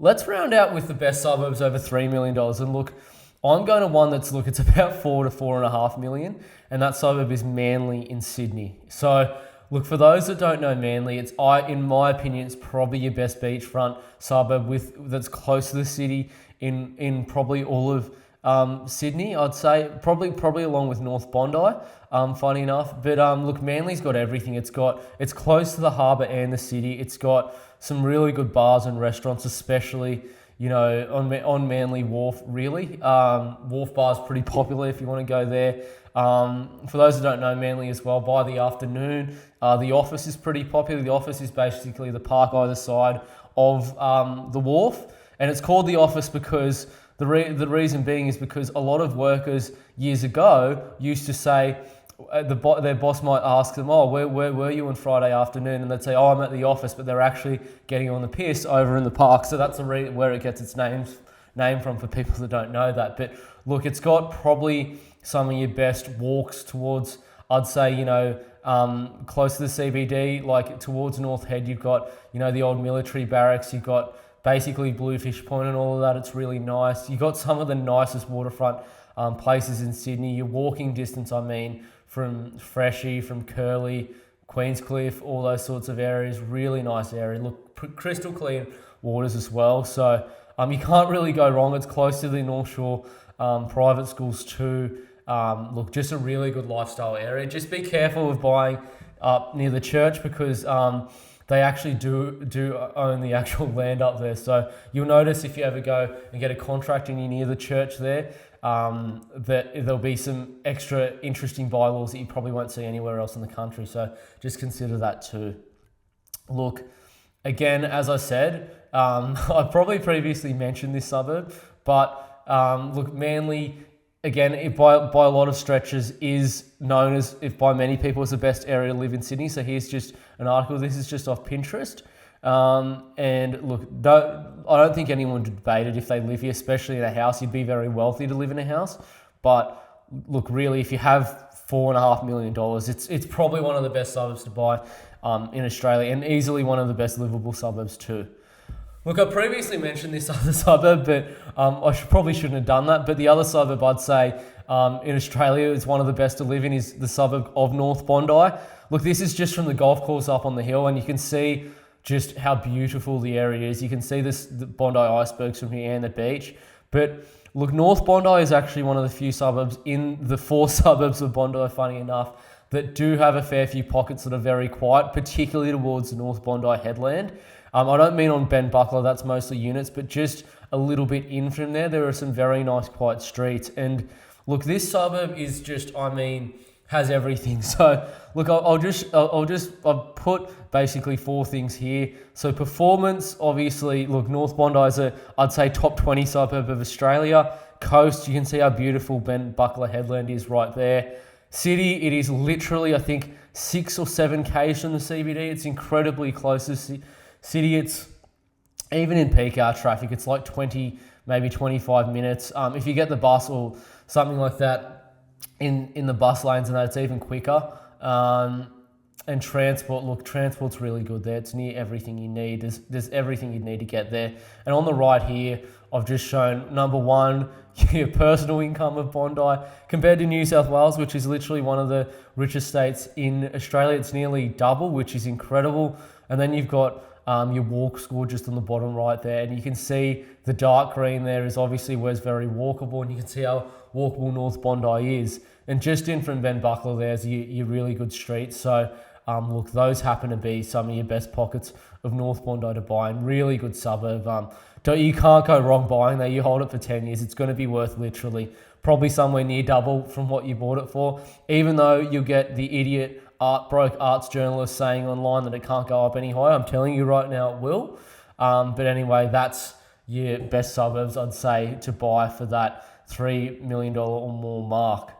let's round out with the best suburbs over $3 million. And look, I'm going to one it's about 4 to 4.5 million, and that suburb is Manly in Sydney. So look, for those that don't know Manly, in my opinion, it's probably your best beachfront suburb that's close to the city in probably all of Sydney. I'd say probably along with North Bondi. Funny enough, but look, Manly's got everything. It's close to the harbour and the city. It's got some really good bars and restaurants, especially on Manly Wharf. Really, Wharf Bar's pretty popular if you want to go there. For those that don't know Manly as well, by the afternoon, the office is pretty popular. The office is basically the park either side of the wharf, and it's called the office because the reason being is because a lot of workers years ago used to say, their boss might ask them, oh, where were you on Friday afternoon? And they'd say, oh, I'm at the office, but they're actually getting on the piss over in the park. So that's where it gets its name from for people that don't know that. But look, it's got probably some of your best walks towards, I'd say, close to the CBD, like towards North Head. You've got, the old military barracks. You've got basically Bluefish Point and all of that. It's really nice. You've got some of the nicest waterfront places in Sydney. Your walking distance, from Freshie, from Curly, Queenscliff, all those sorts of areas. Really nice area. Look, crystal clear waters as well. So you can't really go wrong. It's close to the North Shore private schools too. Look, just a really good lifestyle area. Just be careful of buying up near the church because they actually do own the actual land up there. So you'll notice if you ever go and get a contract and you're near the church there, that there'll be some extra interesting bylaws that you probably won't see anywhere else in the country. So just consider that too. Look, again, as I said, I've probably previously mentioned this suburb, but look, Manly, again, by a lot of stretches, is known as, if by many people, as the best area to live in Sydney. So here's just an article. This is just off Pinterest. And look, I don't think anyone would debate it if they live here, especially in a house. You'd be very wealthy to live in a house. But look, really, if you have $4.5 million, it's probably one of the best suburbs to buy in Australia, and easily one of the best livable suburbs too. Look, I previously mentioned this other suburb, but I probably shouldn't have done that. But the other suburb I'd say in Australia is one of the best to live in is the suburb of North Bondi. Look, this is just from the golf course up on the hill, and you can see just how beautiful the area is. You can see the Bondi icebergs from here and the beach. But look, North Bondi is actually one of the few suburbs in the 4 suburbs of Bondi, funny enough, that do have a fair few pockets that are very quiet, particularly towards the North Bondi headland. I don't mean on Ben Buckler, that's mostly units, but just a little bit in from there are some very nice quiet streets. And look, this suburb is just, has everything. So look, I've put basically 4 things here. So performance, obviously, look, North Bondi is I'd say top 20 suburb of Australia. Coast, you can see how beautiful Ben Buckler Headland is right there. City, it is literally, I think, 6 or 7 Ks from the CBD. It's incredibly close to city. It's even in peak hour traffic, it's like 20, maybe 25 minutes. If you get the bus or something like that, in the bus lanes and that, it's even quicker. And transport, look, transport's really good there. It's near everything you need. There's everything you need to get there. And on the right here, I've just shown number 1, your personal income of Bondi compared to New South Wales, which is literally one of the richest states in Australia. It's nearly double, which is incredible. And then you've got your walk score just on the bottom right there, and you can see the dark green there is obviously where it's very walkable, and you can see how walkable North Bondi is. And just in from Ben Buckler, there's your really good streets. So look, those happen to be some of your best pockets of North Bondi to buy, and really good suburb. You can't go wrong buying there. You hold it for 10 years, it's going to be worth literally probably somewhere near double from what you bought it for, even though you'll get the idiot broke arts journalist saying online that it can't go up any higher. I'm telling you right now it will. But anyway, that's your best suburbs, I'd say, to buy for that $3 million or more mark.